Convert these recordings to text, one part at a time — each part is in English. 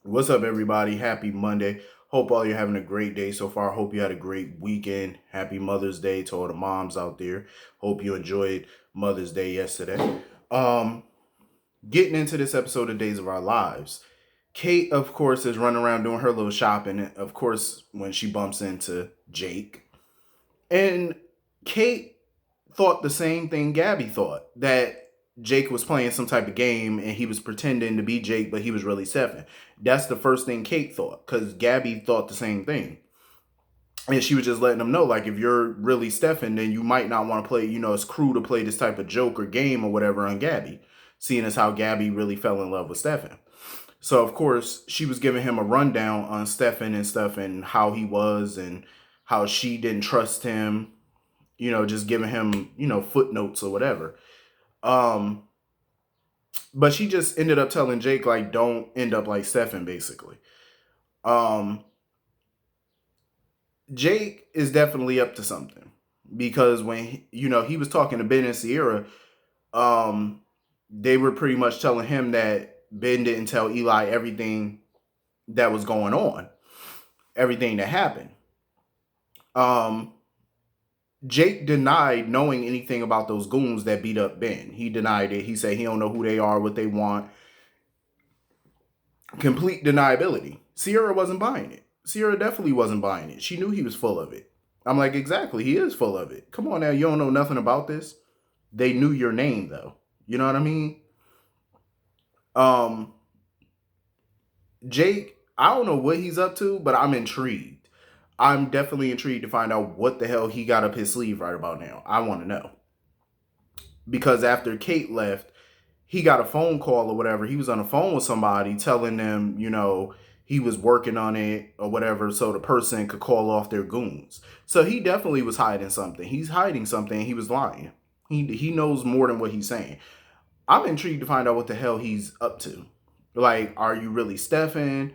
What's up, everybody? Happy Monday. Hope all you're having a great day so far. Hope you had a great weekend. Happy Mother's Day to all the moms out there. Hope you enjoyed Mother's Day yesterday. Um, Getting into this episode of Days of Our Lives. Kate, of course, is running around doing her little shopping. Of course, when she bumps into Jake. And Kate thought the same thing Gabby thought, that Jake was playing some type of game and he was pretending to be Jake, but he was really Stefan. That's the first thing Kate thought, because Gabby thought the same thing. And she was just letting them know, like, if you're really Stefan, then you might not want to play, it's cruel to play this type of joke or game or whatever on Gabby, seeing as how Gabby really fell in love with Stefan. So, of course, she was giving him a rundown on Stefan and stuff and how he was and how she didn't trust him, just giving him, footnotes or whatever. Um, but she just ended up telling Jake, like, don't end up like Stefan, basically. Um, Jake is definitely up to something because when he was talking to Ben and Ciara, um, they were pretty much telling him that Ben didn't tell Eli everything that was going on, everything that happened. Um, Jake denied knowing anything about those goons that beat up Ben. He denied it. He said he don't know who they are, what they want. Complete deniability. Ciara wasn't buying it. Ciara definitely wasn't buying it. She knew he was full of it. I'm like, exactly, he is full of it. Come on now, you don't know nothing about this. They knew your name though. You know what I mean? Um, Jake, I don't know what he's up to, but I'm intrigued. I'm definitely intrigued to find out what the hell he got up his sleeve right about now. I want to know. Because after Kate left, he got a phone call or whatever. He was on the phone with somebody telling them, he was working on it or whatever so the person could call off their goons. So he definitely was hiding something. He's hiding something. He was lying. He knows more than what he's saying. I'm intrigued to find out what the hell he's up to. Like, are you really Stefan?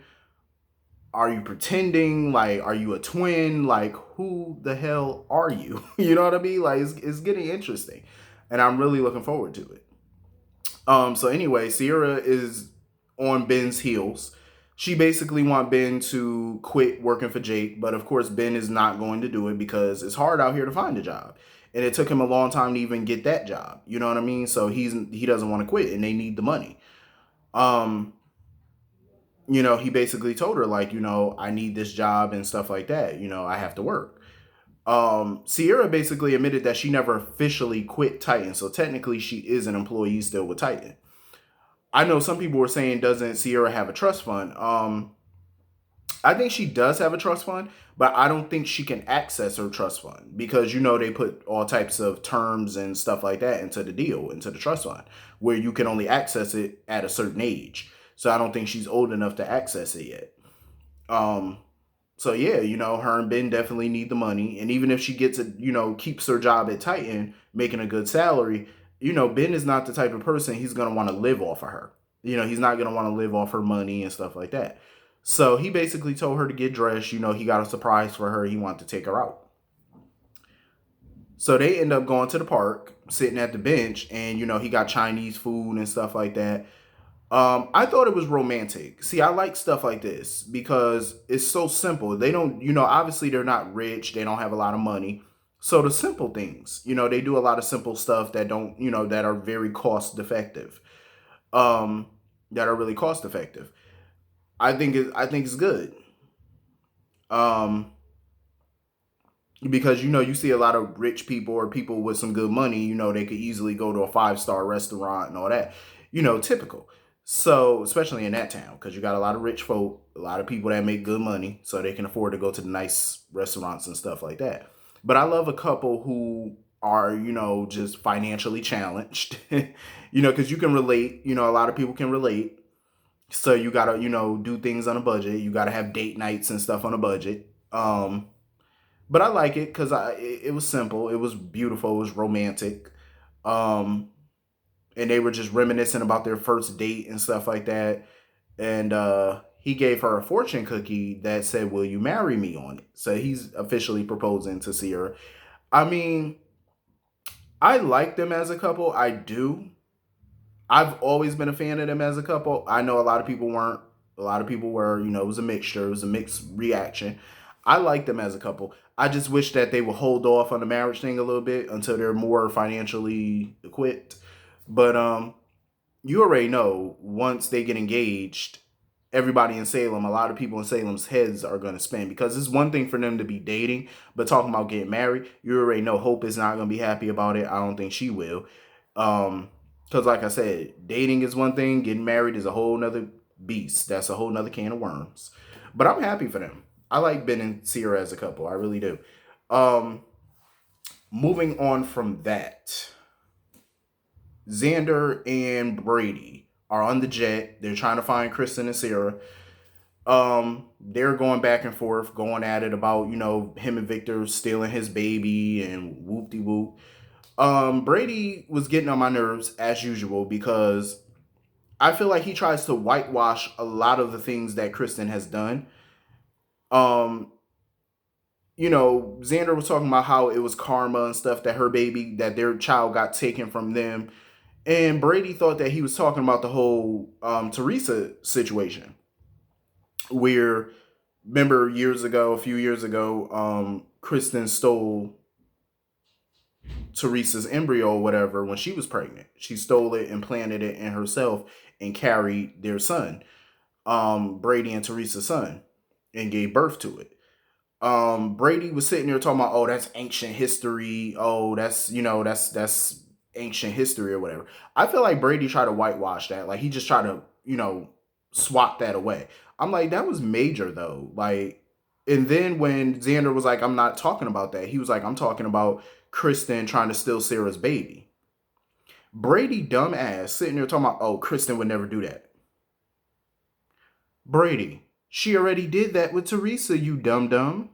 Are you pretending? Like, are you a twin? Like, who the hell are you? You know what I mean? Like, it's getting interesting. And I'm really looking forward to it. So anyway, Ciara is on Ben's heels. She basically want Ben to quit working for Jake, but of course Ben is not going to do it because it's hard out here to find a job. And it took him a long time to even get that job. You know what I mean? So he doesn't want to quit and they need the money. Um, he basically told her, like, I need this job and stuff like that. I have to work. Ciara basically admitted that she never officially quit Titan. So technically she is an employee still with Titan. I know some people were saying, doesn't Ciara have a trust fund? I think she does have a trust fund, but I don't think she can access her trust fund because they put all types of terms and stuff like that into the deal, into the trust fund, where you can only access it at a certain age. So I don't think she's old enough to access it yet. Um, so yeah, her and Ben definitely need the money, and even if she gets it, keeps her job at Titan, making a good salary, Ben is not the type of person he's gonna want to live off of her. He's not gonna want to live off her money and stuff like that. So he basically told her to get dressed. He got a surprise for her. He wanted to take her out. So they end up going to the park, sitting at the bench, and he got Chinese food and stuff like that. I thought it was romantic. See, I like stuff like this because it's so simple. They don't, obviously they're not rich. They don't have a lot of money. So the simple things, they do a lot of simple stuff that don't, that are very cost effective. That are really cost effective. I think it's good. Um, because you see a lot of rich people or people with some good money, they could easily go to a five-star restaurant and all that, typical. So especially in that town, because you got a lot of rich folk, a lot of people that make good money, so they can afford to go to the nice restaurants and stuff like that. But I love a couple who are just financially challenged, because you can relate. A lot of people can relate. So you gotta do things on a budget. You gotta have date nights and stuff on a budget. But I like it because it was simple, it was beautiful, it was romantic, um, and they were just reminiscing about their first date and stuff like that. And he gave her a fortune cookie that said, "Will you marry me?" on it. So he's officially proposing to see her. I mean, I like them as a couple. I do. I've always been a fan of them as a couple. I know a lot of people weren't. A lot of people were, it was a mixture. It was a mixed reaction. I like them as a couple. I just wish that they would hold off on the marriage thing a little bit until they're more financially equipped. But you already know once they get engaged, everybody in Salem, a lot of people in Salem's heads are going to spin because it's one thing for them to be dating, but talking about getting married, you already know Hope is not going to be happy about it. I don't think she will. Because like I said, dating is one thing, getting married is a whole nother beast. That's a whole nother can of worms. But I'm happy for them. I like Ben and Ciara as a couple. I really do. Um, moving on from that, Xander and Brady are on the jet. They're trying to find Kristen and Ciara. They're going back and forth, going at it about, him and Victor stealing his baby and whoop de whoop. Brady was getting on my nerves as usual because I feel like he tries to whitewash a lot of the things that Kristen has done. Um, Xander was talking about how it was karma and stuff that her baby, that their child got taken from them. And Brady thought that he was talking about the whole Teresa situation, where, remember a few years ago, Kristen stole Teresa's embryo or whatever when she was pregnant. She stole it and planted it in herself and carried their son, Brady and Teresa's son, and gave birth to it. Brady was sitting there talking about, oh, that's ancient history. Oh, that's ancient history or whatever. I feel like Brady tried to whitewash that. Like he just tried to, swat that away. I'm like, that was major though. Like, and then when Xander was like, I'm not talking about that, he was like, I'm talking about Kristen trying to steal Sarah's baby. Brady, dumbass, sitting there talking about, oh, Kristen would never do that. Brady, she already did that with Teresa, you dumb dumb.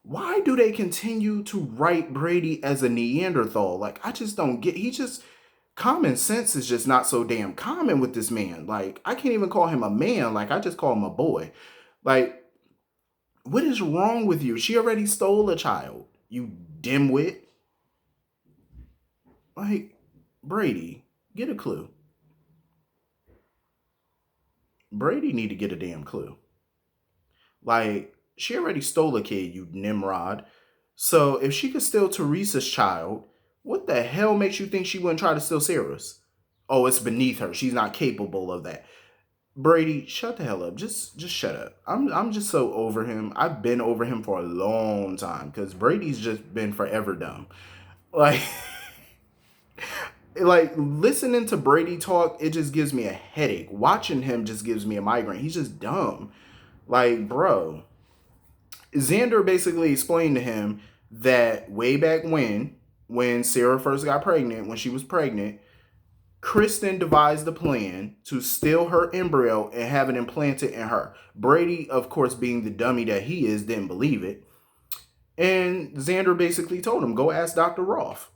Why do they continue to write Brady as a Neanderthal? Like, I just don't get. Common sense is just not so damn common with this man. Like, I can't even call him a man. Like, I just call him a boy. Like, what is wrong with you? She already stole a child, you dimwit. Like, Brady, get a clue. Brady need to get a damn clue. Like, she already stole a kid, you Nimrod. So if she could steal Teresa's child, what the hell makes you think she wouldn't try to steal Sarah's? Oh, it's beneath her. She's not capable of that. Brady, shut the hell up. Just shut up. I'm just so over him. I've been over him for a long time because Brady's just been forever dumb. Like like listening to Brady talk, it just gives me a headache. Watching him just gives me a migraine. He's just dumb. Like, bro. Xander basically explained to him that way back when Sarah first got pregnant, when she was pregnant, Kristen devised a plan to steal her embryo and have it implanted in her. Brady, of course, being the dummy that he is, didn't believe it. And Xander basically told him, go ask Dr. Roth.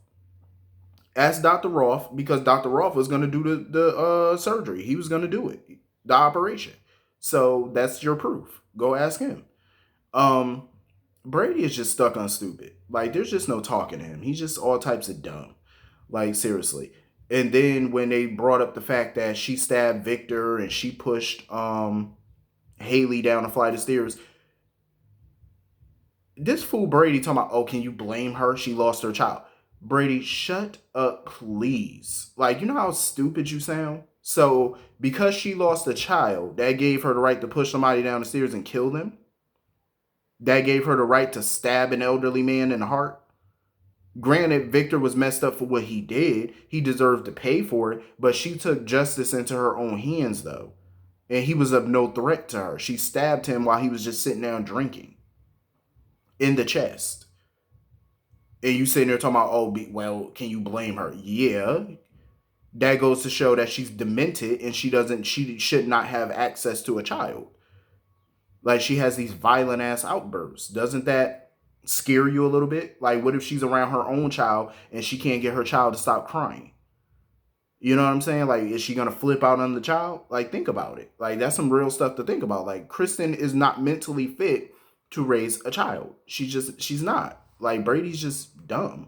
Ask Dr. Roth because Dr. Roth was going to do the surgery. He was going to do it, the operation. So that's your proof. Go ask him. Um, Brady is just stuck on stupid. Like, there's just no talking to him. He's just all types of dumb. Like, seriously. And then when they brought up the fact that she stabbed Victor and she pushed Haley down a flight of stairs, this fool Brady talking about, oh, can you blame her? She lost her child. Brady, shut up, please. Like, you know how stupid you sound? So, because she lost a child, that gave her the right to push somebody down the stairs and kill them? That gave her the right to stab an elderly man in the heart? Granted, Victor was messed up for what he did. He deserved to pay for it, but she took justice into her own hands, though. And he was of no threat to her. She stabbed him while he was just sitting down drinking in the chest. And you sitting there talking about, oh, well, can you blame her? Yeah. That goes to show that she's demented and she should not have access to a child. Like, she has these violent ass outbursts. Doesn't that scare you a little bit? Like, what if she's around her own child and she can't get her child to stop crying? You know what I'm saying? Like, is she going to flip out on the child? Like, think about it. Like, that's some real stuff to think about. Like, Kristen is not mentally fit to raise a child. She's not. Like, Brady's just dumb.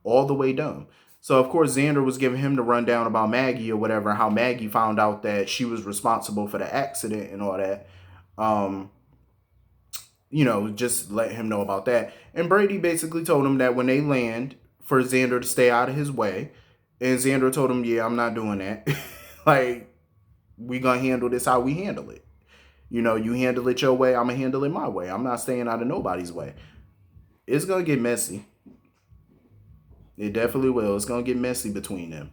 All the way dumb. So of course Xander was giving him the rundown about Maggie or whatever, how Maggie found out that she was responsible for the accident and all that. Um, just let him know about that. And Brady basically told him that when they land, for Xander to stay out of his way. And Xander told him, yeah, I'm not doing that. Like, we gonna handle this how we handle it. You handle it your way, I'm gonna handle it my way. I'm not staying out of nobody's way. It's gonna get messy. It definitely will. It's gonna get messy between them.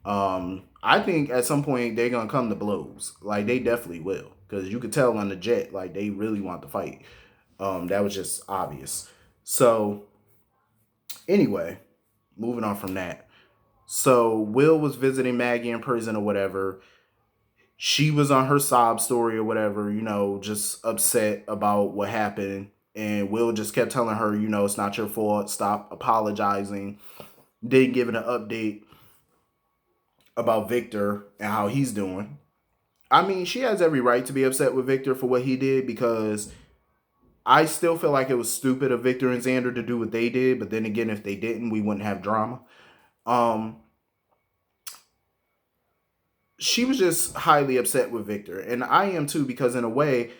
I think at some point they're gonna come to blows. Like they definitely will, because you could tell on the jet, like they really want to fight. That was just obvious. So anyway, moving on from that. So Will was visiting Maggie in prison or whatever. She was on her sob story or whatever, just upset about what happened. And Will just kept telling her, it's not your fault. Stop apologizing. Didn't give it an update about Victor and how he's doing. I mean, she has every right to be upset with Victor for what he did, because I still feel like it was stupid of Victor and Xander to do what they did. But then again, if they didn't, we wouldn't have drama. Um, she was just highly upset with Victor. And I am too, because in a way,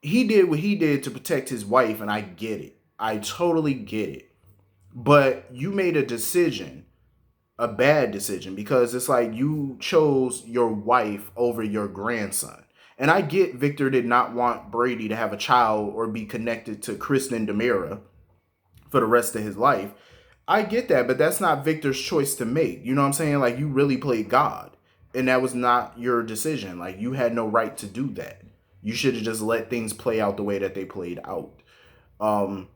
he did what he did to protect his wife. And I get it. I totally get it. But you made a decision, a bad decision, because it's like you chose your wife over your grandson. And I get Victor did not want Brady to have a child or be connected to Kristen Demira for the rest of his life. I get that, but that's not Victor's choice to make. You know what I'm saying? Like, you really played God, and that was not your decision. Like, you had no right to do that. You should have just let things play out the way that they played out. Um,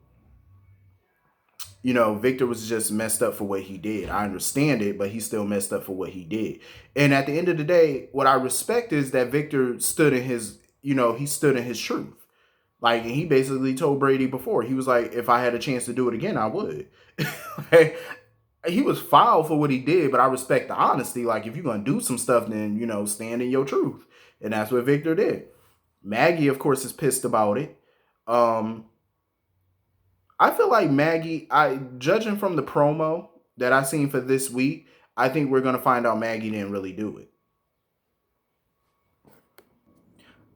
Victor was just messed up for what he did. I understand it, but he's still messed up for what he did. And at the end of the day, what I respect is that Victor stood in his, he stood in his truth. Like, he basically told Brady before, he was like, if I had a chance to do it again, I would. Like, he was foul for what he did, but I respect the honesty. Like, if you're going to do some stuff, then, stand in your truth. And that's what Victor did. Maggie, of course, is pissed about it. I feel like Maggie, judging from the promo that I seen for this week, I think we're gonna find out Maggie didn't really do it.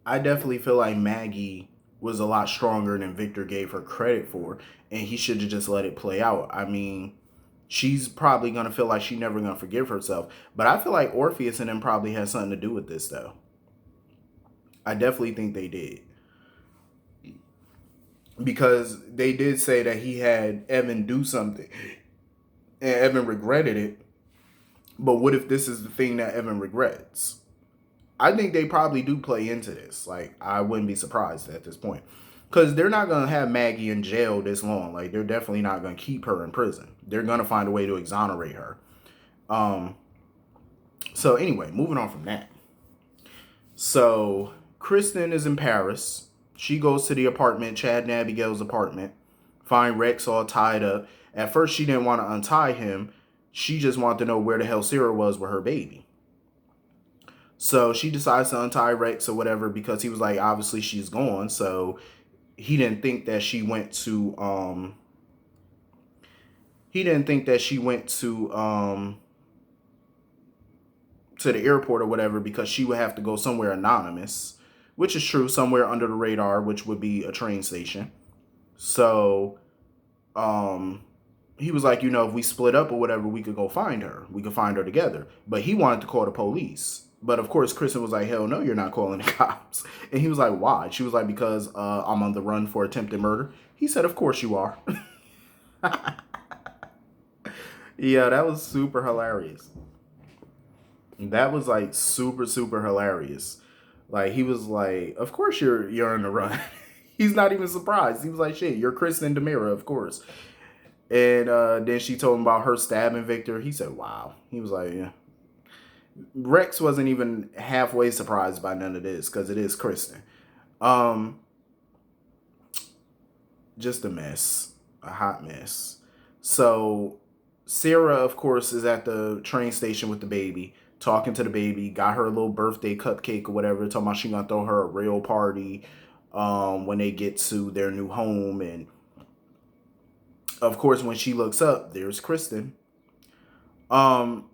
I definitely feel like Maggie was a lot stronger than Victor gave her credit for, and he should have just let it play out. I mean, she's probably gonna feel like she's never gonna forgive herself, but I feel like Orpheus and them probably had something to do with this, though. I definitely think they did, because they did say that he had Evan do something, and Evan regretted it. But what if this is the thing that Evan regrets? I think they probably do play into this. Like, I wouldn't be surprised at this point. Because they're not going to have Maggie in jail this long. Like, they're definitely not going to keep her in prison. They're going to find a way to exonerate her. So, anyway, moving on from that. So, Kristen is in Paris. She goes to the apartment, Chad and Abigail's apartment. Find Rex all tied up. At first, she didn't want to untie him. She just wanted to know where the hell Ciara was with her baby. So she decides to untie Rex or whatever, because he was like, obviously she's gone. So he didn't think that she went to to the airport or whatever, because she would have to go somewhere anonymous, which is true, somewhere under the radar, which would be a train station. So he was like, if we split up or whatever, we could go find her. We could find her together. But he wanted to call the police. But of course, Kristen was like, hell no, you're not calling the cops. And he was like, why? She was like, because I'm on the run for attempted murder. He said, of course you are. Yeah, that was super hilarious. That was like super, super hilarious. Like, he was like, of course you're on the run. He's not even surprised. He was like, shit, you're Kristen Demira, of course. And then she told him about her stabbing Victor. He said, wow. He was like, yeah. Rex wasn't even halfway surprised by none of this, because it is Kristen. Just a mess. A hot mess. So Ciara, of course, is at the train station with the baby, talking to the baby, got her a little birthday cupcake or whatever, talking about she gonna throw her a real party when they get to their new home. And of course, when she looks up, there's Kristen. Um,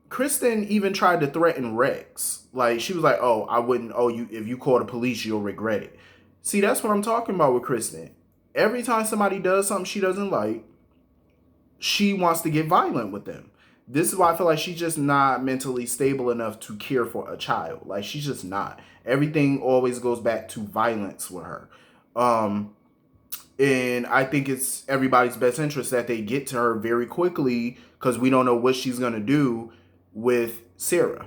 Kristen even tried to threaten Rex. Like, she was like, "Oh, I wouldn't. Oh, you if you call the police, you'll regret it." See, that's what I'm talking about with Kristen. Every time somebody does something she doesn't like, she wants to get violent with them. This is why I feel like she's just not mentally stable enough to care for a child. Like, she's just not. Everything always goes back to violence with her. Um, and I think it's everybody's best interest that they get to her very quickly because we don't know what she's going to do with Ciara.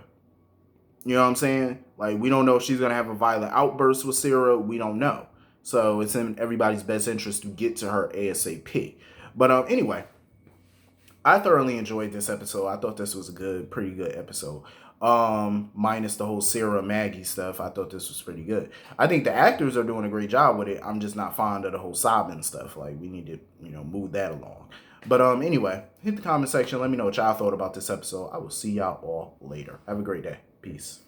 You know what I'm saying? Like, we don't know if she's going to have a violent outburst with Ciara. We don't know. So it's in everybody's best interest to get to her ASAP. But anyway, I thoroughly enjoyed this episode. I thought this was a pretty good episode. Minus the whole Ciara Maggie stuff, I thought this was pretty good. I think the actors are doing a great job with it. I'm just not fond of the whole sobbing stuff. Like, we need to, move that along. But anyway, hit the comment section. Let me know what y'all thought about this episode. I will see y'all all later. Have a great day. Peace.